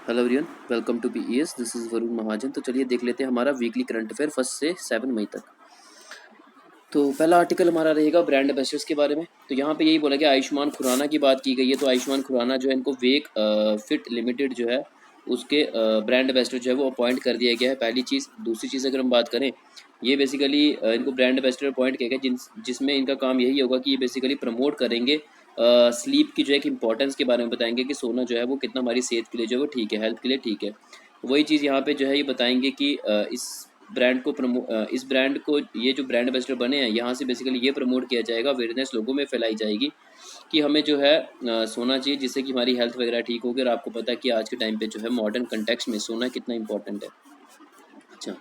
Hello everyone, welcome to PES. This is Varun Mahajan. तो चलिए देख लेते हैं हमारा वीकली करंट अफेयर 1 से 7 मई तक। तो पहला आर्टिकल हमारा रहेगा ब्रांड एम्बेसडर्स के बारे में। तो यहाँ पे यही बोला गया, आयुष्मान खुराना की बात की गई है। तो आयुष्मान खुराना जो है, इनको वेक फिट लिमिटेड जो है उसके ब्रांड एम्बेसडर जो है वो अपॉइंट कर दिया गया है, पहली चीज़। दूसरी चीज़ अगर हम बात करें, ये बेसिकली इनको ब्रांड एम्बेसडर अपॉइंट किया गया जिसमें इनका काम यही होगा कि ये बेसिकली प्रमोट करेंगे स्लीप की जो है कि इंपॉर्टेंस के बारे में बताएंगे कि सोना जो है वो कितना हमारी सेहत के लिए जो है वो ठीक है, हेल्थ के लिए ठीक है। वही चीज़ यहाँ पे जो है ये बताएंगे कि इस ब्रांड को, ये जो ब्रांड एम्बेसडर बने हैं यहाँ से बेसिकली ये प्रमोट किया जाएगा, अवेयरनेस लोगों में फैलाई जाएगी कि हमें जो है सोना चाहिए, जिससे कि हमारी हेल्थ वगैरह ठीक होगी। और आपको पता है कि आज के टाइम पे जो है मॉडर्न कंटेक्स्ट में सोना कितना इंपॉर्टेंट है। अच्छा,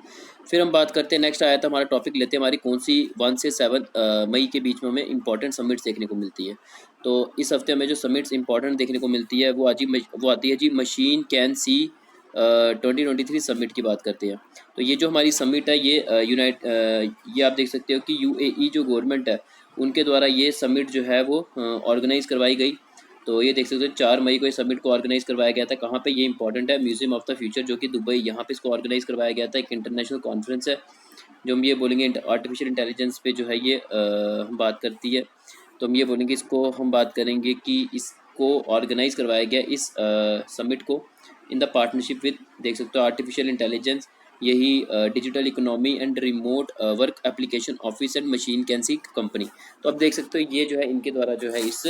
फिर हम बात करते हैं, नेक्स्ट आया था हमारा टॉपिक लेते हैं हमारी कौन सी 1 से 7 मई के बीच में हमें इंपॉर्टेंट समिट्स देखने को मिलती है। तो इस हफ्ते हमें जो समिट्स इंपॉर्टेंट देखने को मिलती है वो आती है जी मशीन कैन सी 2023 समिट की बात करते हैं। तो ये जो हमारी समिट है ये ये आप देख सकते हो कि यूएई जो गवर्नमेंट है उनके द्वारा ये समिट जो है वो ऑर्गेनाइज करवाई गई। तो ये देख सकते हो 4 मई को इस समिट को ऑर्गेनाइज करवाया गया था। कहाँ पे ये इंपॉर्टेंट है, म्यूजियम ऑफ द फ्यूचर जो कि दुबई, यहाँ पे इसको ऑर्गेनाइज करवाया गया था। एक इंटरनेशनल कॉन्फ्रेंस है जो हम ये बोलेंगे आर्टिफिशियल इंटेलिजेंस पे जो है ये हम बात करती है। तो हम ये बोलेंगे, इसको हम बात करेंगे कि इसको ऑर्गेनाइज करवाया गया इस समिट को इन द पार्टनरशिप विद, देख सकते हो, आर्टिफिशियल इंटेलिजेंस, यही digital economy and remote work application office and machine कैंसी कंपनी। तो अब देख सकते हो ये जो है इनके द्वारा जो है इस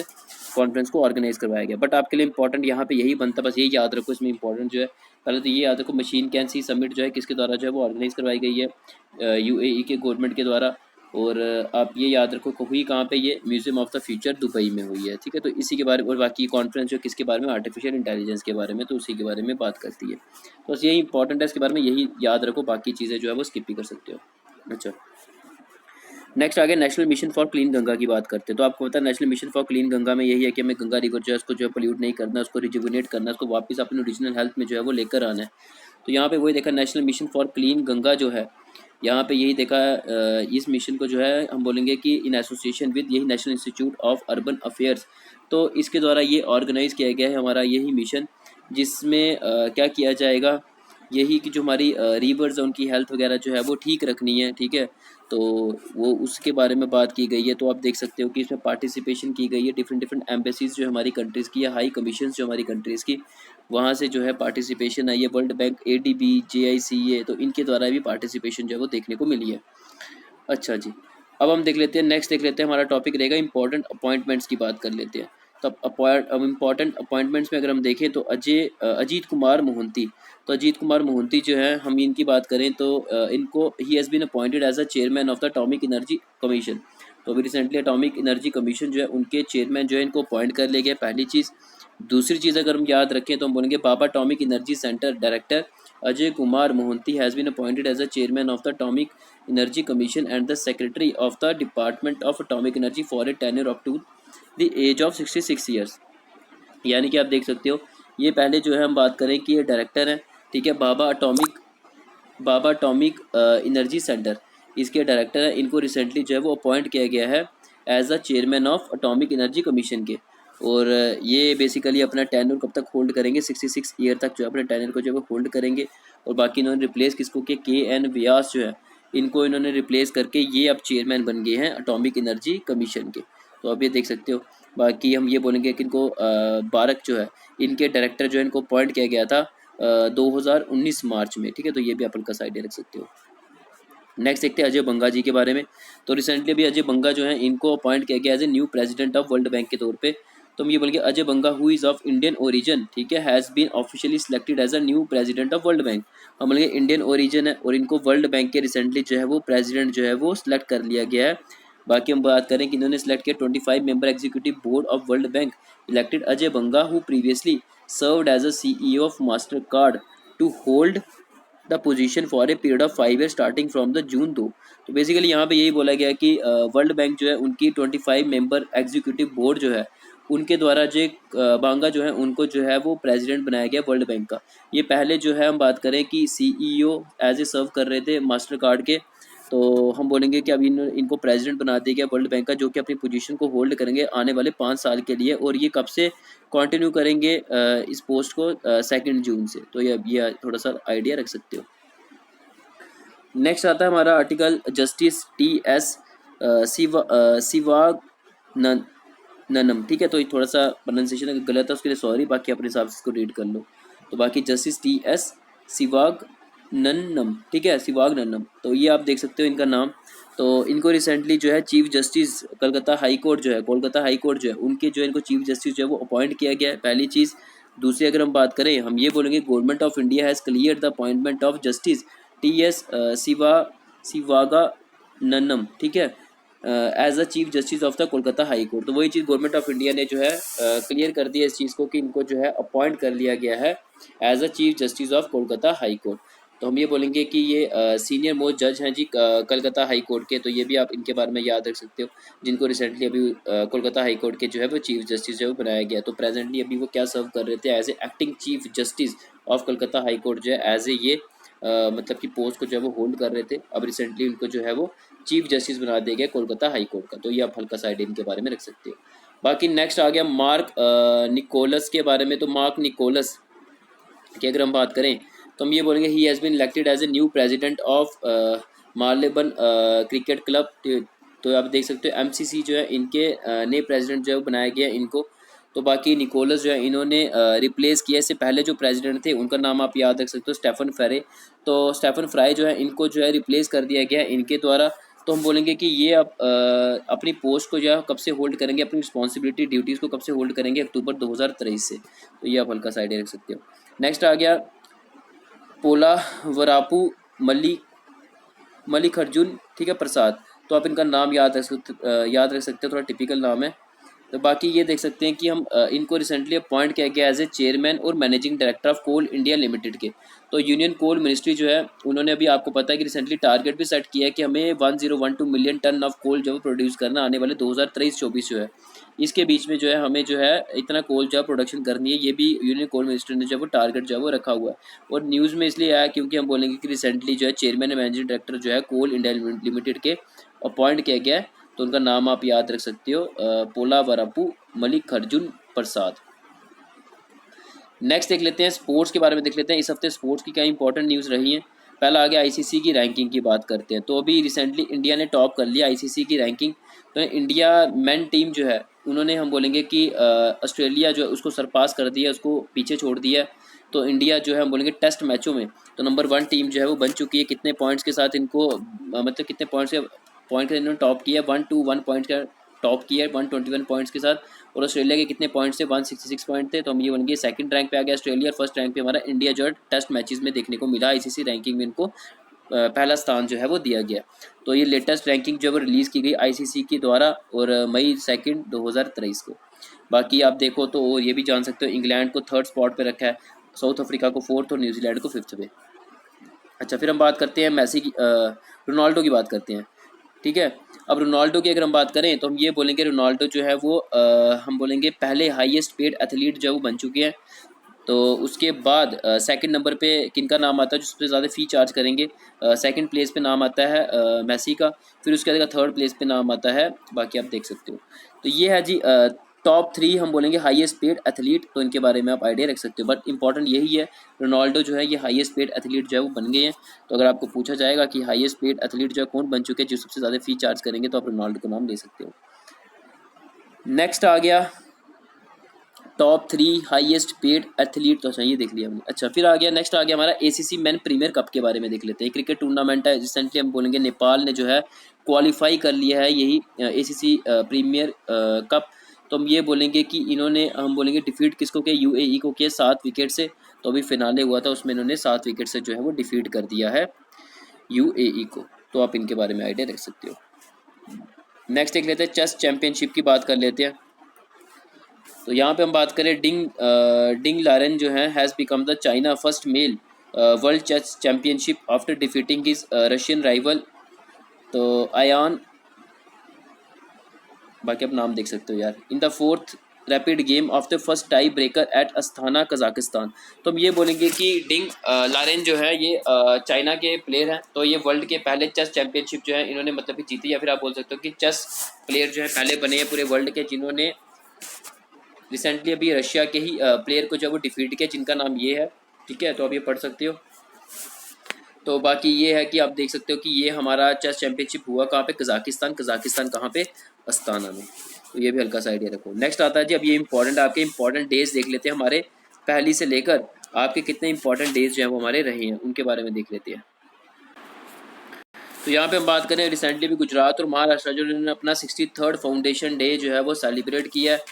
कॉन्फ्रेंस को ऑर्गेनाइज करवाया गया। बट आपके लिए इंपॉर्टेंट यहाँ पे यही बनता, बस यही याद रखो इसमें इंपॉर्टेंट जो है, पहले तो ये याद रखो मशीन कैंसी समिट जो है किसके द्वारा जो है वो ऑर्गेनाइज करवाई गई है, यूएई के गवर्नमेंट के द्वारा। और आप ये याद रखो हुई कहाँ पे, ये museum of the future Dubai में हुई है। ठीक है, तो इसी के बारे में, और बाकी कॉन्फ्रेंस जो किसके बारे में, आर्टिफिशियल इंटेलिजेंस के बारे में, तो उसी के बारे में बात करती है। तो बस यही इंपॉर्टेंट है, इसके बारे में यही याद रखो, बाकी चीज़ें जो है वो स्किप भी कर सकते हो। अच्छा, नेक्स्ट आगे national mission for clean Ganga की बात करते हैं। तो आपको पता है national mission for clean Ganga में यही है कि हमें गंगा रिवर जो है उसको जो है पोल्यूट नहीं करना, उसको रिजुविनेट करना, उसको वापस अपने ओरिजिनल हेल्थ में जो है वो लेकर आना है। तो यहाँ पे वही देखा, national mission for clean Ganga जो है यहाँ पे यही देखा, इस मिशन को जो है हम बोलेंगे कि इन एसोसिएशन विद यही national institute of urban affairs. तो इसके द्वारा ये ऑर्गेनाइज किया गया है हमारा यही मिशन, जिसमें क्या किया जाएगा, यही कि जो हमारी रिवर्स है उनकी हेल्थ वगैरह जो है वो ठीक रखनी है। ठीक है, तो वो उसके बारे में बात की गई है। तो आप देख सकते हो कि इसमें पार्टिसिपेशन की गई है डिफरेंट डिफरेंट एम्बेसीज जो हमारी कंट्रीज़ की, या हाई कमीशन जो हमारी कंट्रीज़ की, वहाँ से जो है पार्टिसिपेशन आई है। वर्ल्ड बैंक, एडीबी, जेआईसीए, तो इनके द्वारा भी पार्टिसिपेशन जो है वो देखने को मिली है। अच्छा जी, अब हम देख लेते हैं, नेक्स्ट देख लेते हैं, हमारा टॉपिक रहेगा इंपॉर्टेंट अपॉइंटमेंट्स की बात कर लेते हैं। तो अब इम्पॉर्टेंट अपॉइंटमेंट्स में अगर हम देखें तो अजीत कुमार मोहंती। तो अजीत कुमार मोहंती जो है, हम इनकी बात करें तो इनको ही has been appointed as a chairman of the atomic energy commission. तो अभी रिसेंटली अटॉमिक एनर्जी कमीशन जो है उनके चेयरमैन जो है इनको अपॉइंट कर लिया गया, पहली चीज़। दूसरी चीज़ अगर हम याद रखें तो हम बोलेंगे Bhabha Atomic Energy Centre director Ajay Kumar Mohanty has been appointed as a chairman of the atomic energy Commission and the secretary of the Department of atomic Energy for a tenure up to the age of 66 years. यानी कि आप देख सकते हो, ये पहले जो है हम बात करें कि ये डायरेक्टर हैं। ठीक है, बाबा अटॉमिक एनर्जी सेंटर, इसके डायरेक्टर हैं। इनको रिसेंटली जो है वो अपॉइंट किया गया है as a chairman of atomic energy commission के। और ये बेसिकली अपना टेन्योर कब तक होल्ड करेंगे, 66 ईयर तक जो अपने टेन्योर को जो है वो होल्ड करेंगे। और बाकी इन्होंने रिप्लेस किसको किया, के एन व्यास जो है, इनको इन्होंने रिप्लेस करके ये अब चेयरमैन बन गए हैं अटॉमिक एनर्जी कमीशन के। तो अब ये देख सकते हो। बाकी हम ये बोलेंगे कि इनको बारक जो है, इनके डायरेक्टर जो है इनको अपॉइंट किया गया था 2019 मार्च में। ठीक है, तो ये भी अपन का आइडिया रख सकते हो। नेक्स्ट देखते हैं अजय बंगा जी के बारे में। तो रिसेंटली अभी अजय बंगा जो है इनको अपॉइंट किया गया as a new president of world Bank के तौर पे। तो हम ये बोलेंगे Ajay Banga who is of Indian origin, ठीक है, has been officially selected as a new president of world Bank. हम बोलेंगे इंडियन ओरिजिन है और इनको वर्ल्ड बैंक के रिसेंटली जो है वो प्रेसिडेंट जो है वो सिलेक्ट कर लिया गया है। बाकी हम बात करें कि इन्होंने सेलेक्ट किया 25 member executive board of world bank, elected Ajay Banga who previously served as a CEO of Mastercard to hold the position for a period of 5 year starting from the June 2। तो बेसिकली यहाँ पे यही बोला गया कि world bank जो है उनकी 25 मेंबर एग्जीक्यूटिव बोर्ड जो है उनके द्वारा जो बांगा जो है उनको जो है वो प्रेसिडेंट बनाया गया वर्ल्ड बैंक का। ये पहले जो है हम बात करें कि सीईओ एज ए सर्व कर रहे थे मास्टर कार्ड के। तो हम बोलेंगे कि अभी इनको प्रेसिडेंट बना दिया गया वर्ल्ड बैंक का, जो कि अपनी पोजीशन को होल्ड करेंगे आने वाले 5 साल के लिए, और ये कब से कंटिन्यू करेंगे इस पोस्ट को 2 जून से। तो ये थोड़ा सा आइडिया रख सकते हो। नेक्स्ट आता है हमारा आर्टिकल जस्टिस टी.एस. सिवागननम, ठीक है। तो ये थोड़ा सा प्रोनाउंसिएशन अगर गलत है उसके लिए सॉरी, बाकी अपने हिसाब से इसको रीड कर लो। तो बाकी जस्टिस टी.एस. सिवागननम, ठीक है, सिवागननम। तो ये आप देख सकते हो इनका नाम। तो इनको रिसेंटली जो है chief justice Kolkata high court जो है, कोलकाता हाई कोर्ट जो है उनके जो है इनको चीफ जस्टिस जो है वो अपॉइंट किया गया है, पहली चीज़। दूसरी अगर हम बात करें, हम ये बोलेंगे Government of India has clear the appointment of Justice T S. Sivagnanam, ठीक है, as a chief justice of the Kolkata high court. तो वही चीज़ गवर्नमेंट ऑफ इंडिया ने जो है क्लियर कर दिया इस चीज़ को कि इनको जो है अपॉइंट कर लिया गया है as a chief justice of Kolkata high court. तो हम ये बोलेंगे कि ये सीनियर मोस्ट जज हैं जी कलकत्ता हाई कोर्ट के। तो ये भी आप इनके बारे में याद रख सकते हो, जिनको रिसेंटली अभी कोलकाता हाई कोर्ट के जो है वो चीफ जस्टिस जो है वो बनाया गया। तो प्रेजेंटली अभी वो क्या सर्व कर रहे थे, as a acting chief justice of Calcutta high court जो है एज ए ये मतलब कि पोस्ट को जो है वो होल्ड कर रहे थे। अब रिसेंटली उनको जो है वो चीफ जस्टिस बना दिया गया कोलकाता हाई कोर्ट का। तो ये आप हल्का सा आइडिया इनके बारे में रख सकते हो। बाकी नेक्स्ट आ गया मार्क निकोलस के बारे में। तो मार्क निकोलस की अगर हम बात करें तो हम ये बोलेंगे he has been elected as a new president of Marylebone Cricket Club. तो आप देख सकते हो एमसीसी जो है इनके नए प्रेसिडेंट जो है वो बनाया गया इनको। तो बाकी निकोलस जो है इन्होंने रिप्लेस किया, इससे पहले जो प्रेसिडेंट थे उनका नाम आप याद रख सकते हो, स्टेफन फेरे। तो स्टेफन फ्राई जो है इनको जो है रिप्लेस कर दिया गया इनके द्वारा। तो हम बोलेंगे कि ये अब अपनी पोस्ट को जो है कब से होल्ड करेंगे, अपनी रिस्पॉन्सिबिलिटी ड्यूटीज़ को कब से होल्ड करेंगे, अक्टूबर 2023 से। तो ये आप हल्का सा आइडिया रख सकते हो। नेक्स्ट आ गया पोलावरापू मल्लिकार्जुन, ठीक है, प्रसाद। तो आप इनका नाम याद रख सकते हो, थोड़ा टिपिकल नाम है। तो बाकी ये देख सकते हैं कि हम इनको रिसेंटली अपॉइंट किया गया एज ए चेयरमैन और managing director of coal India limited के। तो यूनियन कोल मिनिस्ट्री जो है उन्होंने अभी आपको पता है कि रिसेंटली टारगेट भी सेट किया है कि हमें 1012 मिलियन टन ऑफ कोल जो है प्रोड्यूस करना आने वाले 2023-24 जो है, इसके बीच में जो है हमें जो है इतना कोल जो है प्रोडक्शन करनी है। ये भी यूनियन कोल मिनिस्टर ने जो है वो टारगेट जो है वो रखा हुआ है। और न्यूज़ में इसलिए आया क्योंकि हम बोलेंगे कि रिसेंटली जो है चेयरमैन एंड मैनेजिंग डायरेक्टर जो है कोल इंडिया लिमिटेड के अपॉइंट किया गया है। तो उनका नाम आप याद रख सकते हो, पोलावरापू मल्लिकार्जुन प्रसाद। नेक्स्ट देख लेते हैं स्पोर्ट्स के बारे में, देख लेते हैं इस हफ्ते स्पोर्ट्स की क्या इंपॉर्टेंट न्यूज़ रही है। पहला आ गया आईसीसी की रैंकिंग की बात करते हैं। तो अभी रिसेंटली इंडिया ने टॉप कर लिया आईसीसी की रैंकिंग। तो इंडिया मेन टीम जो है उन्होंने हम बोलेंगे कि ऑस्ट्रेलिया जो है उसको सरपास कर दिया, उसको पीछे छोड़ दिया। तो इंडिया जो है हम बोलेंगे टेस्ट मैचों में तो नंबर 1 टीम जो है वो बन चुकी है। कितने पॉइंट्स के साथ इनको मतलब कितने पॉइंट का इन्होंने टॉप किया, 121 पॉइंट का टॉप किया है 121 पॉइंट्स के साथ। और ऑस्ट्रेलिया के कितने पॉइंट्स थे, 166 पॉइंट थे। तो हम ये बन गए सेकंड रैंक पे आ गया ऑस्ट्रेलिया, फर्स्ट रैंक पे हमारा इंडिया जो है टेस्ट मैचेस में देखने को मिला। आईसीसी रैंकिंग में इनको पहला स्थान जो है वो दिया गया। तो ये लेटेस्ट रैंकिंग जो है वो रिलीज़ की गई आईसीसी के द्वारा और मई 2 2023 को। बाकी आप देखो तो ये भी जान सकते हो इंग्लैंड को 3rd स्पॉट पे रखा है, साउथ अफ्रीका को 4th और न्यूजीलैंड को 5th पे। अच्छा, फिर हम बात करते हैं मेसी की, रोनाल्डो की बात करते हैं, ठीक है। अब रोनाल्डो की अगर हम बात करें तो हम ये बोलेंगे रोनाल्डो जो है वो हम बोलेंगे पहले हाईएस्ट पेड एथलीट जो है वो बन चुके हैं। तो उसके बाद सेकंड नंबर पे किनका नाम आता है जो सबसे ज़्यादा फ़ी चार्ज करेंगे, सेकंड प्लेस पे नाम आता है मेसी का। फिर उसके बाद 3rd प्लेस पे नाम आता है, बाकी आप देख सकते हो। तो ये है जी टॉप 3 हम बोलेंगे हाईएस्ट पेड एथलीट। तो इनके बारे में आप आइडिया रख सकते हो, बट इंपॉर्टेंट यही है रोनाल्डो जो है ये हाईएस्ट पेड एथलीट जो है वो बन गए हैं। तो अगर आपको पूछा जाएगा कि हाईएस्ट पेड एथलीट जो है कौन बन चुके हैं जो सबसे ज़्यादा फ़ी चार्ज करेंगे, तो आप रोनाल्डो का नाम ले सकते हो। नेक्स्ट आ गया टॉप 3 हाईएस्ट पेड एथलीट। तो अच्छा ये देख लिया हमने। अच्छा, फिर आ गया नेक्स्ट आ गया हमारा एसीसी मैन प्रीमियर कप के बारे में देख लेते हैं। क्रिकेट टूर्नामेंट है, रिसेंटली हम बोलेंगे नेपाल ने जो है क्वालिफाई कर लिया है यही एसीसी प्रीमियर कप। तो हम ये बोलेंगे कि इन्होंने हम बोलेंगे डिफीट किसको किया, यूएई को किया 7 विकेट से। तो अभी फिनाले हुआ था उसमें इन्होंने 7 विकेट से जो है वो डिफीट कर दिया है यूएई को। तो आप इनके बारे में आइडिया रख सकते हो। नेक्स्ट देख लेते हैं चेस चैंपियनशिप की बात कर लेते हैं। तो यहाँ पे हम बात करें डिंग लारेन जो है has become the China first male world chess championship after defeating his Russian rival. तो आयान, बाकी आप नाम देख सकते हो यार, in the 4th rapid game of the first tie breaker at Astana Kazakhstan. तो हम ये बोलेंगे कि डिंग लारेन जो है ये चाइना के प्लेयर हैं। तो ये वर्ल्ड के पहले चेस चैंपियनशिप जो है इन्होंने मतलब कि जीती, या फिर आप बोल सकते हो कि चेस प्लेयर जो है पहले बने हैं पूरे वर्ल्ड के जिन्होंने रिसेंटली अभी रशिया के ही प्लेयर को जो है वो डिफीट किया, जिनका नाम ये है। ठीक है, तो आप ये पढ़ सकते हो। तो बाकी ये है कि आप देख सकते हो कि ये हमारा चेस चैंपियनशिप हुआ कहाँ पे, कजाकिस्तान। कजाकिस्तान कहाँ पे, अस्ताना में। तो ये भी हल्का सा आइडिया रखो। नेक्स्ट आता है जी, अब ये इंपॉर्टेंट आपके इंपॉर्टेंट डेज देख लेते हैं हमारे पहली से लेकर आपके कितने इंपॉर्टेंट डेज जो है वो हमारे रहे हैं, उनके बारे में देख लेते हैं। तो यहाँ पे हम बात करें रिसेंटली भी गुजरात और महाराष्ट्र जो ने अपना 63rd फाउंडेशन डे जो है वो सेलिब्रेट किया है।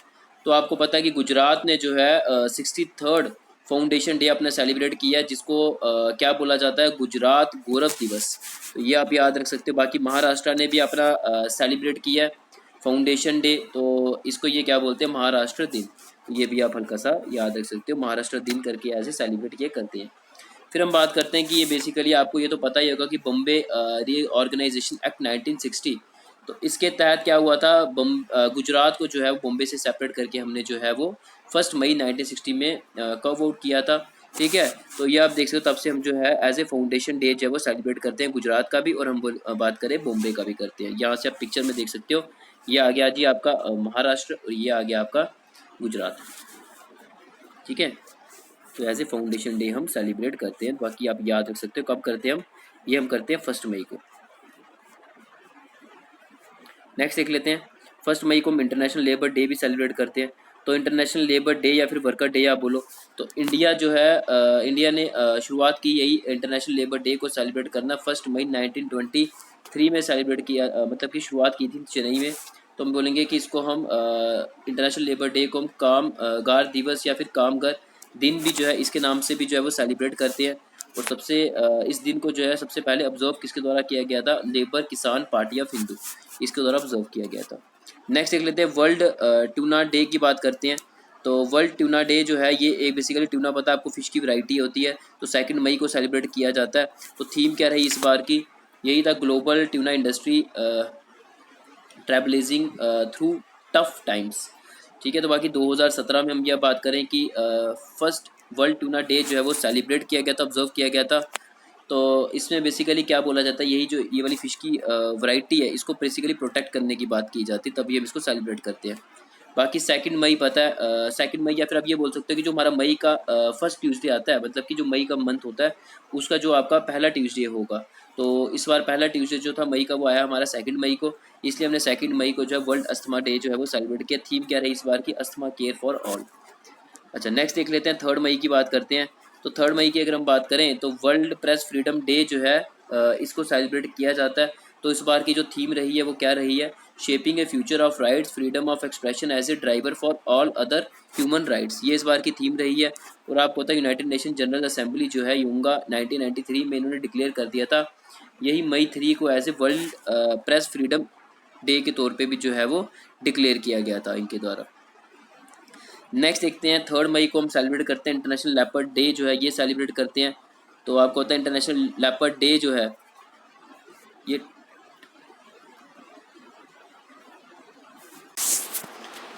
तो आपको पता है कि गुजरात ने जो है 63rd फाउंडेशन डे अपना सेलिब्रेट किया है, जिसको क्या बोला जाता है, गुजरात गौरव दिवस। तो ये आप याद रख सकते हो। बाकी महाराष्ट्र ने भी अपना सेलिब्रेट किया है फाउंडेशन डे, तो इसको ये क्या बोलते हैं, महाराष्ट्र दिन। ये भी आप हल्का सा याद रख सकते हो, महाराष्ट्र दिन करके ऐसे सेलिब्रेट किए करते हैं। फिर हम बात करते हैं कि ये बेसिकली आपको ये तो पता ही होगा कि बॉम्बे रीऑर्गेनाइजेशन एक्ट 1960, तो इसके तहत क्या हुआ था, गुजरात को जो है वो बॉम्बे से सेपरेट करके हमने जो है वो 1 मई 1960 में कव आउट किया था। ठीक है, तो ये आप देख सकते हो, तब से हम जो है एज ए फाउंडेशन डे जो है वो सेलिब्रेट करते हैं गुजरात का भी, और हम बात करें बॉम्बे का भी करते हैं। यहाँ से आप पिक्चर में देख सकते हो, ये आ गया जी आपका महाराष्ट्र और ये आ गया आपका गुजरात। ठीक है, तो एज ए फाउंडेशन डे हम सेलिब्रेट करते हैं। बाकी आप याद रख सकते हो कब करते हैं हम, ये हम करते हैं 1 मई को। नेक्स्ट देख लेते हैं, 1 मई को हम इंटरनेशनल लेबर डे भी सेलिब्रेट करते हैं। तो इंटरनेशनल लेबर डे या फिर वर्कर डे आप बोलो, तो इंडिया जो है इंडिया ने शुरुआत की यही इंटरनेशनल लेबर डे को सेलिब्रेट करना 1 मई 1923 में सेलिब्रेट किया, मतलब कि शुरुआत की थी चेन्नई में। तो हम बोलेंगे कि इसको हम इंटरनेशनल लेबर डे को हम काम गार दिवस या फिर कामगार दिन भी जो है इसके नाम से भी जो है वो सेलिब्रेट करते हैं। और सबसे इस दिन को जो है सबसे पहले ऑब्जर्व किसके द्वारा किया गया था, लेबर किसान पार्टी ऑफ हिंदू, इसके द्वारा ऑब्जर्व किया गया था। नेक्स्ट देख लेते हैं, वर्ल्ड ट्यूना डे की बात करते हैं। तो वर्ल्ड ट्यूना डे जो है ये एक बेसिकली ट्यूना पता है आपको, फिश की वैरायटी होती है। तो 2 मई को सेलिब्रेट किया जाता है। तो थीम क्या रही इस बार की, यही था, global tuna industry travelling through tough times. ठीक है, तो बाकी 2017 में हम यह बात करें कि फर्स्ट वर्ल्ड ट्यूना डे जो है वो सेलिब्रेट किया गया था, ऑब्जर्व किया गया था। तो इसमें बेसिकली क्या बोला जाता है, यही जो ये वाली फ़िश की वैरायटी है इसको बेसिकली प्रोटेक्ट करने की बात की जाती है, तभी हम इसको सेलिब्रेट करते हैं। बाकी 2 मई पता है, 2 मई या फिर आप ये बोल सकते हो कि जो हमारा मई का फर्स्ट ट्यूसडे आता है, मतलब कि जो मई का मंथ होता है उसका जो आपका पहला ट्यूसडे होगा। तो इस बार पहला ट्यूसडे जो था मई का वो आया हमारा 2 मई को, इसलिए हमने 2 मई को जो है वर्ल्ड अस्थमा डे जो है वो सेलिब्रेट किया। थीम क्या रही इस बार की, अस्थमा केयर फॉर ऑल। अच्छा, नेक्स्ट देख लेते हैं, 3 मई की बात करते हैं। तो 3 मई की अगर हम बात करें तो वर्ल्ड प्रेस फ्रीडम डे जो है इसको सेलिब्रेट किया जाता है। तो इस बार की जो थीम रही है वो क्या रही है, shaping a future of rights, freedom of expression as a driver for all other human rights, ये इस बार की थीम रही है। और आपको पता है यूनाइटेड नेशन जनरल असेंबली जो है यूंगा 1993 में इन्होंने डिक्लेयर कर दिया था यही मई 3 को as a world press freedom day के तौर पे भी जो है वो डिक्लेयर किया गया था इनके द्वारा। नेक्स्ट देखते हैं, 3 मई को हम सेलिब्रेट करते हैं इंटरनेशनल लेपर्ड डे जो है ये सेलिब्रेट करते हैं। तो आपको पता है इंटरनेशनल लेपर्ड डे जो है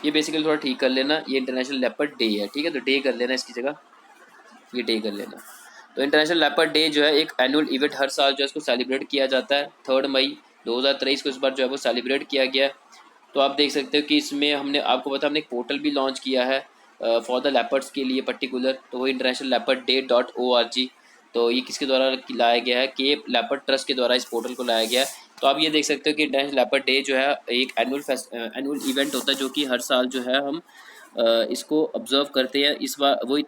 ये बेसिकली थोड़ा ठीक कर लेना, ये इंटरनेशनल लेपर्ड डे है। ठीक है, तो डे कर लेना इसकी जगह, ये डे कर लेना। तो इंटरनेशनल लेपर्ड डे जो है एक एनुअल इवेंट हर साल जो है इसको सेलिब्रेट किया जाता है। 3 मई 2023 को इस बार जो है वो सेलिब्रेट किया गया। तो आप देख सकते हो कि इसमें हमने आपको पता हमने एक पोर्टल भी लॉन्च किया है फॉर द लेपर्ड्स के लिए पर्टिकुलर, तो वो इंटरनेशनल लेपर्ड डे .org। तो ये किसके द्वारा लाया गया है, केप लेपर्ड ट्रस्ट के द्वारा इस पोर्टल को लाया गया है। तो आप ये देख सकते हो कि इंटरनेशनल लेपर्ड डे जो है एक एनुअल इवेंट होता है जो कि हर साल जो है हम इसको ऑब्जर्व करते हैं। इस बार वही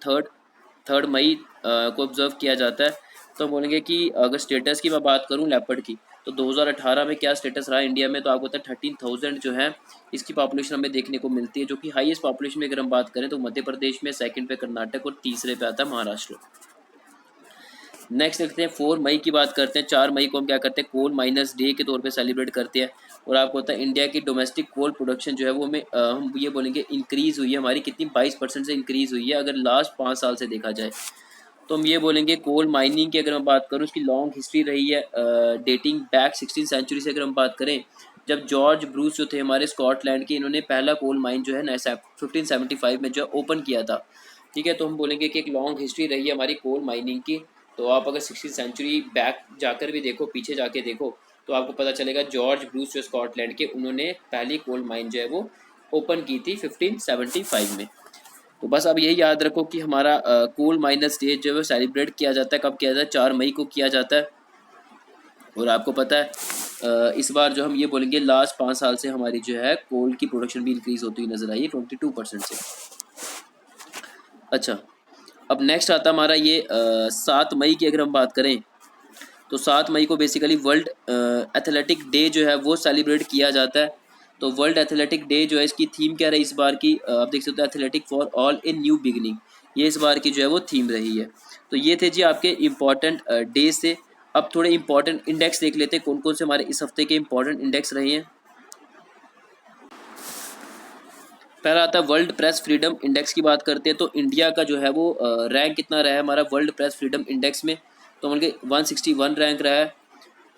थर्ड मई को ऑब्जर्व किया जाता है। तो हम बोलेंगे कि अगर स्टेटस की मैं बात करूं लेपर्ड की, तो 2018 में क्या स्टेटस रहा इंडिया में, तो आपको पता है 13,000 जो है इसकी पॉपुलेशन हमें देखने को मिलती है, जो कि हाईएस्ट पॉपुलेशन में अगर हम बात करें तो मध्य प्रदेश में, सेकंड पे कर्नाटक और तीसरे पे आता है महाराष्ट्र। नेक्स्ट देखते हैं, 4 मई की बात करते हैं। 4 मई को हम क्या करते हैं, कोल माइनर्स डे के तौर पे सेलिब्रेट करते हैं। और आपको पता है इंडिया की डोमेस्टिक कोल प्रोडक्शन जो है वो हमें हम ये बोलेंगे इंक्रीज़ हुई है हमारी, कितनी 22% से इंक्रीज़ हुई है अगर लास्ट 5 साल से देखा जाए। तो हम ये बोलेंगे कोल माइनिंग की अगर मैं बात करूँ उसकी लॉन्ग हिस्ट्री रही है डेटिंग बैक 16th सेंचुरी से अगर हम बात करें जब जॉर्ज ब्रूस जो थे हमारे स्कॉटलैंड के, इन्होंने पहला कोल माइन जो है 1575 में जो है ओपन किया था। ठीक है, तो हम बोलेंगे कि एक लॉन्ग हिस्ट्री रही है हमारी कोल माइनिंग की। तो आप अगर 16th सेंचुरी बैक जाकर भी देखो, पीछे जाके देखो, तो आपको पता चलेगा जॉर्ज ब्रूस जो स्कॉटलैंड के, उन्होंने पहली कोल माइन जो है वो ओपन की थी 1575 में। तो बस अब यही याद रखो कि हमारा कोल माइनर्स डे जो है सेलिब्रेट किया जाता है, कब किया जाता है, 4 मई को किया जाता है। और आपको पता है इस बार जो हम ये बोलेंगे लास्ट 5 साल से हमारी जो है कोल की प्रोडक्शन भी इंक्रीज होती हुई नजर आई है 22% से। अच्छा, अब नेक्स्ट आता हमारा ये 7 मई की अगर हम बात करें, तो 7 मई को बेसिकली वर्ल्ड एथलेटिक डे जो है वो सेलिब्रेट किया जाता है। तो वर्ल्ड एथलेटिक डे जो है, इसकी थीम क्या रही इस बार की, आप देख सकते हो, athletic for all in new beginning, ये इस बार की जो है वो थीम रही है। तो ये थे जी आपके इम्पॉर्टेंट डे से। अब थोड़े इंपॉर्टेंट इंडेक्स देख लेते हैं, कौन कौन से हमारे इस हफ्ते के इंपॉर्टेंट इंडेक्स रहे हैं। पहला आता है वर्ल्ड प्रेस फ्रीडम इंडेक्स की बात करते हैं, तो इंडिया का जो है वो रैंक कितना रहा है हमारा वर्ल्ड प्रेस फ्रीडम इंडेक्स में, तो मतलब 161 रैंक रहा है।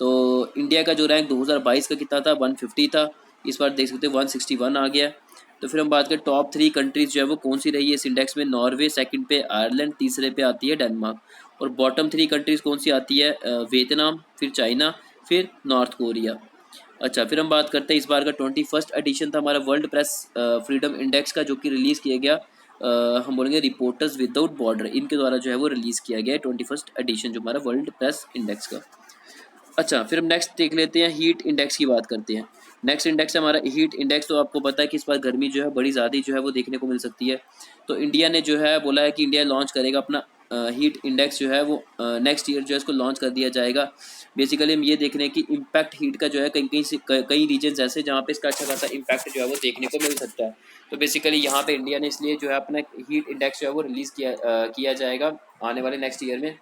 तो इंडिया का जो रैंक 2022 का कितना था, 150 था, इस बार देख सकते हो 161 आ गया। तो फिर हम बात करें टॉप 3 कंट्रीज़ जो है वो कौन सी रही है इस इंडेक्स में, नॉर्वे, सेकंड पे आयरलैंड, तीसरे पे आती है डेनमार्क। और बॉटम 3 कंट्रीज़ कौन सी आती है, वियतनाम, फिर चाइना, फिर नॉर्थ कोरिया। अच्छा, फिर हम बात करते हैं इस बार का 21st एडिशन था हमारा वर्ल्ड प्रेस फ्रीडम इंडेक्स का, जो कि रिलीज़ किया गया हम बोलेंगे रिपोर्टर्स विदाउट बॉर्डर, इनके द्वारा जो है वो रिलीज़ किया गया है 21st एडिशन जो हमारा वर्ल्ड प्रेस इंडेक्स का। अच्छा, फिर हम नेक्स्ट देख लेते हैं, हीट इंडेक्स की बात करते हैं। नेक्स्ट इंडेक्स है हमारा हीट इंडेक्स। तो आपको पता है कि इस बार गर्मी जो है बड़ी ज़्यादा जो है वो देखने को मिल सकती है। तो इंडिया ने जो है बोला है कि इंडिया लॉन्च करेगा अपना हीट इंडेक्स जो है वो नेक्स्ट ईयर जो है इसको लॉन्च कर दिया जाएगा। बेसिकली हम ये देख रहे हैं कि इम्पैक्ट हीट का जो है कहीं कहीं से कई रीजन्स ऐसे जहाँ पे इसका अच्छा खासा इम्पैक्ट जो है वो देखने को मिल सकता है। तो बेसिकली यहाँ पे इंडिया ने इसलिए जो है अपना हीट इंडेक्स जो है वो रिलीज़ किया जाएगा आने वाले नेक्स्ट ईयर में,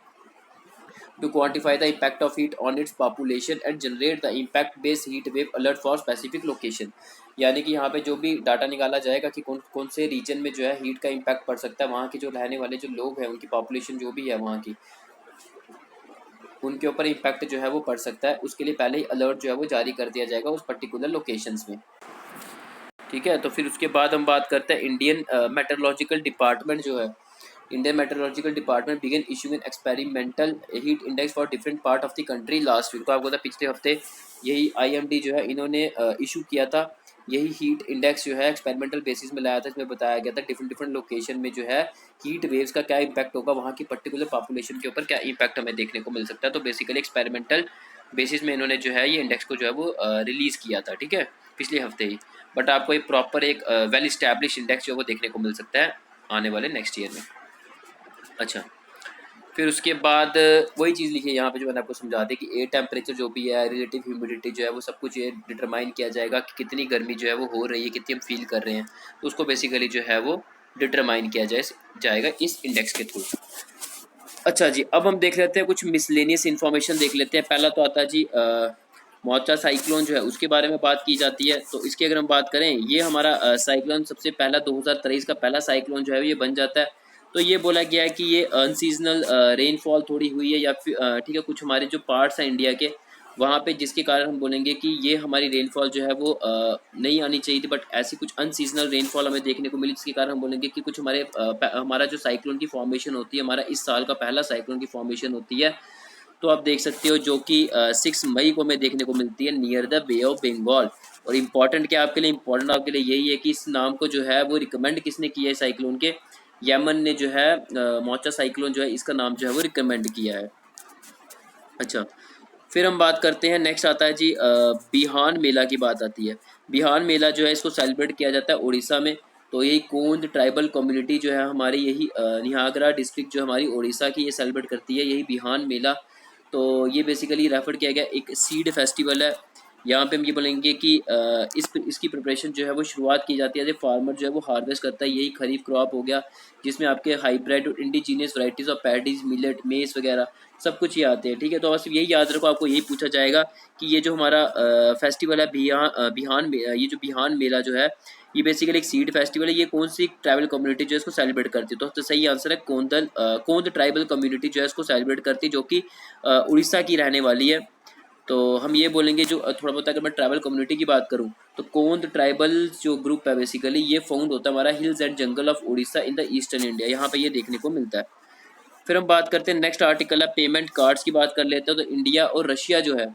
to quantify the impact of heat on its population and generate the impact based heat wave alert for specific location। यानी कि यहाँ पे जो भी डाटा निकाला जाएगा कि कौन कौन से रीजन में जो है हीट का इम्पैक्ट पड़ सकता है, वहाँ के जो रहने वाले जो लोग हैं उनकी पॉपुलेशन जो भी है वहाँ की, उनके ऊपर इम्पैक्ट जो है वो पड़ सकता है, उसके लिए पहले ही अलर्ट जो है वो जारी कर दिया जाएगा उस पर्टिकुलर लोकेशंस में। ठीक है, तो फिर उसके बाद हम बात करते हैं इंडियन मेट्रोलॉजिकल डिपार्टमेंट जो है, Indian metrological department began issuing an experimental heat index for different part of the country last week. तो आपको पता पिछले हफ्ते यही आईएमडी जो है इन्होंने इशू किया था, यही हीट इंडेक्स जो है एक्सपेरिमेंटल बेसिस में लाया था। इसमें बताया गया था डिफरेंट डिफरेंट लोकेशन में जो है हीट वेव्स का क्या इम्पैक्ट होगा, वहाँ की पर्टिकुलर पॉपुलेशन के ऊपर क्या इम्पैक्ट हमें देखने को मिल सकता है। तो बेसिकली एक्सपेरिमेंटल बेसिस में इन्होंने जो है ये इंडेक्स को जो है वो रिलीज़ किया था, ठीक है, पिछले हफ्ते ही। बट आपको एक प्रॉपर एक वेल इस्टेब्लिश इंडेक्स जो है वो देखने को मिल सकता है आने वाले नेक्स्ट ईयर में। अच्छा, फिर उसके बाद वही चीज़ लिखी है यहाँ पे जो मैंने आपको समझा दी कि एयर टेम्परेचर जो भी है, रिलेटिव ह्यूमिडिटी जो है वो सब कुछ ये डिटरमाइन किया जाएगा कि कितनी गर्मी जो है वो हो रही है, कितनी हम फील कर रहे हैं, तो उसको बेसिकली जो है वो डिटरमाइन किया जाएगा इस इंडेक्स के थ्रू। अच्छा जी, अब हम देख लेते हैं कुछ मिसलेनियस इन्फॉर्मेशन देख लेते हैं। पहला तो आता है जी मोचा साइक्लोन जो है उसके बारे में बात की जाती है। तो इसकी अगर हम बात करें, ये हमारा साइक्लोन सबसे पहला 2023 का पहला साइक्लोन जो है ये बन जाता है। तो ये बोला गया है कि ये अनसीजनल रेनफॉल थोड़ी हुई है, या फिर ठीक है, कुछ हमारे जो पार्ट्स हैं इंडिया के वहाँ पे, जिसके कारण हम बोलेंगे कि ये हमारी रेनफॉल जो है वो नहीं आनी चाहिए थी, बट ऐसी कुछ अनसीजनल रेनफॉल हमें देखने को मिली, जिसके कारण हम बोलेंगे कि कुछ हमारा जो साइक्लोन की फॉर्मेशन होती है, हमारा इस साल का पहला साइक्लोन की फॉर्मेशन होती है। तो आप देख सकते हो जो कि 6 मई को हमें देखने को मिलती है near the bay of Bengal. और इम्पॉर्टेंट क्या आपके लिए, इम्पॉर्टेंट आपके लिए यही है कि इस नाम को जो है वो रिकमेंड किसने किया है साइक्लोन के, यमन ने जो है मोचा साइक्लोन जो है इसका नाम जो है वो रिकमेंड किया है। अच्छा, फिर हम बात करते हैं, नेक्स्ट आता है जी बिहान मेला की बात आती है। बिहान मेला जो है इसको सेलिब्रेट किया जाता है उड़ीसा में। तो यही कोंद ट्राइबल कम्युनिटी जो है हमारी, यही निहागरा डिस्ट्रिक्ट जो हमारी उड़ीसा की, ये सेलिब्रेट करती है यही बिहान मेला। तो ये बेसिकली रेफर किया गया एक सीड फेस्टिवल है। यहाँ पे हम ये बोलेंगे कि इसकी प्रिपरेशन जो है वो शुरुआत की जाती है जब फार्मर जो है वो हार्वेस्ट करता है, यही खरीफ क्रॉप हो गया, जिसमें आपके हाइब्रिड और indigenous varieties of paddies, millet, mess वगैरह सब कुछ ये आते हैं। ठीक है, तो बस यही याद रखो, आपको यही पूछा जाएगा कि ये जो हमारा फेस्टिवल है ये जो बिहान मेला जो है, ये बेसिकली एक सीड फेस्टिवल है। ये कौन सी ट्राइबल कम्युनिटी जो है इसको सेलिब्रेट करती है, तो सही आंसर है कोंद ट्राइबल कम्युनिटी जो है इसको सेलिब्रेट करती है, जो कि उड़ीसा की रहने वाली है। तो हम ये बोलेंगे जो थोड़ा बहुत अगर मैं ट्राइबल कम्युनिटी की बात करूँ तो कोंद ट्राइबल जो ग्रुप है बेसिकली ये फाउंड होता है हमारा hills and jungle of Orissa in the eastern India, यहाँ पे ये देखने को मिलता है। फिर हम बात करते हैं नेक्स्ट आर्टिकल है पेमेंट कार्ड्स की बात कर लेते हैं। तो इंडिया और रशिया जो है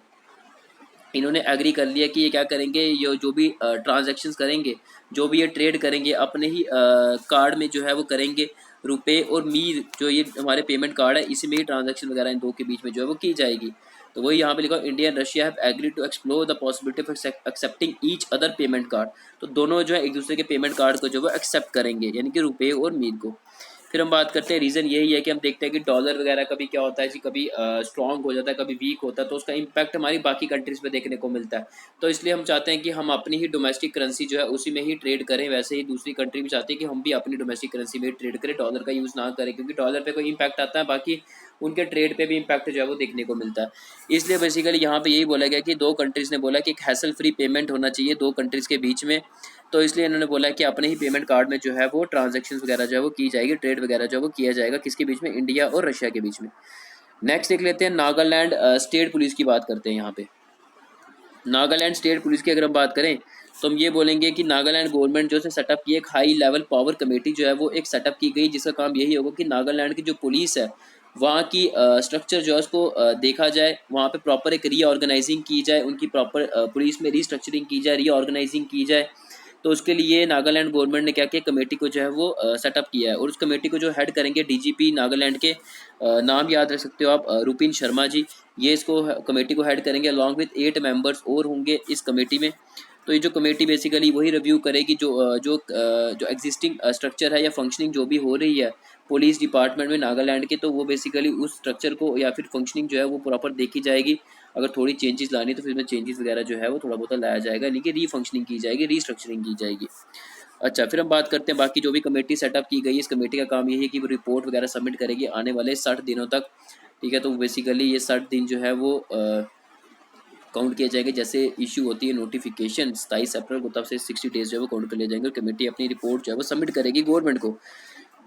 इन्होंने एग्री कर लिया कि ये क्या करेंगे, ये जो भी ट्रांजैक्शंस करेंगे, जो भी ये ट्रेड करेंगे अपने ही कार्ड में जो है वो करेंगे। रुपए और मीर जो ये हमारे पेमेंट कार्ड है इसी में ही ट्रांजैक्शन वगैरह इन दो के बीच में जो है वो की जाएगी। तो वही यहाँ पे लिखा India and Russia have agree to explore the possibility of accepting each other payment card. तो दोनों जो है एक दूसरे के पेमेंट कार्ड को जो वो एक्सेप्ट करेंगे, यानी कि रुपए और मीर को। फिर हम बात करते हैं रीज़न यही है कि हम देखते हैं कि डॉलर वगैरह कभी क्या होता है जी, कभी स्ट्रॉन्ग हो जाता है, कभी वीक होता है, तो उसका इम्पैक्ट हमारी बाकी कंट्रीज़ पे देखने को मिलता है। तो इसलिए हम चाहते हैं कि हम अपनी ही डोमेस्टिक करेंसी जो है उसी में ही ट्रेड करें। वैसे ही दूसरी कंट्री भी चाहती है कि हम भी अपनी डोमेस्टिक करेंसी में ही ट्रेड करें, डॉलर का यूज़ ना करें, क्योंकि डॉलर पे कोई इम्पैक्ट आता है बाकी उनके ट्रेड पे भी इम्पैक्ट जो है वो देखने को मिलता है। इसलिए बेसिकली यहाँ पे यही बोला गया कि दो कंट्रीज़ ने बोला कि एक हैसल फ्री पेमेंट होना चाहिए दो कंट्रीज़ के बीच में। तो इसलिए इन्होंने बोला कि अपने ही पेमेंट कार्ड में जो है वो ट्रांजैक्शन वगैरह जो है वो की जाएगी, ट्रेड वगैरह जो है वो किया जाएगा किसके बीच में, इंडिया और रशिया के बीच में। नेक्स्ट देख लेते हैं नागालैंड स्टेट पुलिस की बात करते हैं। यहाँ पे नागालैंड स्टेट पुलिस की अगर हम बात करें तो हम ये बोलेंगे कि नागालैंड गवर्नमेंट जो है सेटअप की एक हाई लेवल पावर कमेटी जो है वो एक सेटअप की गई, जिसका काम यही होगा कि नागालैंड की जो पुलिस है वहाँ की स्ट्रक्चर जो है उसको देखा जाए, वहाँ पे प्रॉपर एक रीऑर्गेनाइजिंग की जाए, उनकी प्रॉपर पुलिस में रीस्ट्रक्चरिंग की जाए, रीऑर्गेनाइजिंग की जाए। तो उसके लिए नागालैंड गवर्नमेंट ने क्या किया, कमेटी को जो है वो सेटअप किया है, और उस कमेटी को जो हेड करेंगे डीजीपी नागालैंड के, नाम याद रख सकते हो आप, रुपिन शर्मा जी। ये इसको कमेटी को हेड करेंगे, अलॉन्ग विद 8 मेंबर्स और होंगे इस कमेटी में। तो ये जो कमेटी बेसिकली वही रिव्यू करेगी जो एग्जिस्टिंग स्ट्रक्चर है या फंक्शनिंग जो भी हो रही है पुलिस डिपार्टमेंट में नागालैंड के, तो वो बेसिकली उस स्ट्रक्चर को या फिर फंक्शनिंग जो है वो प्रॉपर देखी जाएगी। अगर थोड़ी चेंजेस लानी तो फिर में चेंजेस वगैरह जो है वो थोड़ा बहुत लाया जाएगा, यानी कि रीफंक्शनिंग की जाएगी, रीस्ट्रक्चरिंग की जाएगी। अच्छा, फिर हम बात करते हैं बाकी जो भी कमेटी सेटअप की गई है। इस कमेटी का काम यही है कि वो रिपोर्ट वगैरह सबमिट करेगी आने वाले 60 दिनों तक। ठीक है, तो बेसिकली ये 60 दिन जो है वो काउंट किए जाएंगे। जैसे इशू होती है नोटिफिकेशन 27 अप्रैल को, तब से 60 डेज जो है वो काउंट कर लिए जाएंगे और कमेटी अपनी रिपोर्ट जो है वो सबमिट करेगी गवर्नमेंट को।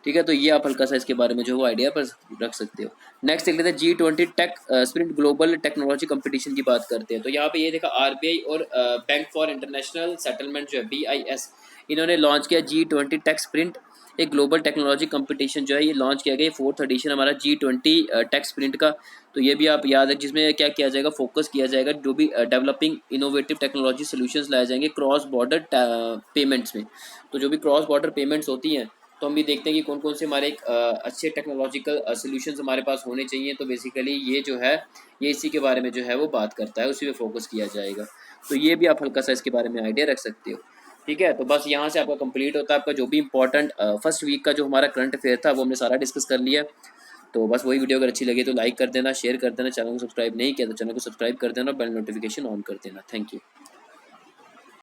ठीक है, तो ये आप हल्का सा इसके बारे में जो वो आइडिया पर रख सकते हो। नेक्स्ट देख लेते हैं G20 tech sprint global technology competition की बात करते हैं। तो यहाँ पे ये देखा आरबीआई और बैंक फॉर इंटरनेशनल सेटलमेंट जो है BIS, इन्होंने लॉन्च किया G20 टेक स्प्रिंट, एक ग्लोबल टेक्नोलॉजी कंपटीशन जो है ये लॉन्च किया गया। 4th एडिशन हमारा G20 टेक स्प्रिंट का। तो ये भी आप याद है, जिसमें क्या किया जाएगा, फोकस किया जाएगा जो भी डेवलपिंग इनोवेटिव टेक्नोलॉजी सोल्यूशंस लाए जाएंगे क्रॉस बॉर्डर पेमेंट्स में। तो जो भी क्रॉस बॉर्डर पेमेंट्स होती हैं तो हम भी देखते हैं कि कौन कौन से हमारे एक अच्छे टेक्नोलॉजिकल सॉल्यूशंस हमारे पास होने चाहिए। तो बेसिकली ये जो है ये इसी के बारे में जो है वो बात करता है, उसी पे फोकस किया जाएगा। तो ये भी आप हल्का सा इसके बारे में आइडिया रख सकते हो। ठीक है, तो बस यहाँ से आपका कंप्लीट होता है आपका जो भी इंपॉर्टेंट फर्स्ट वीक का जो हमारा करंट अफेयर था वो हमने सारा डिस्कस कर लिया। तो बस वही वीडियो अगर अच्छी लगी तो लाइक कर देना, शेयर कर देना, चैनल को सब्सक्राइब नहीं किया तो चैनल को सब्सक्राइब कर देना, बेल नोटिफिकेशन ऑन कर देना। Thank you.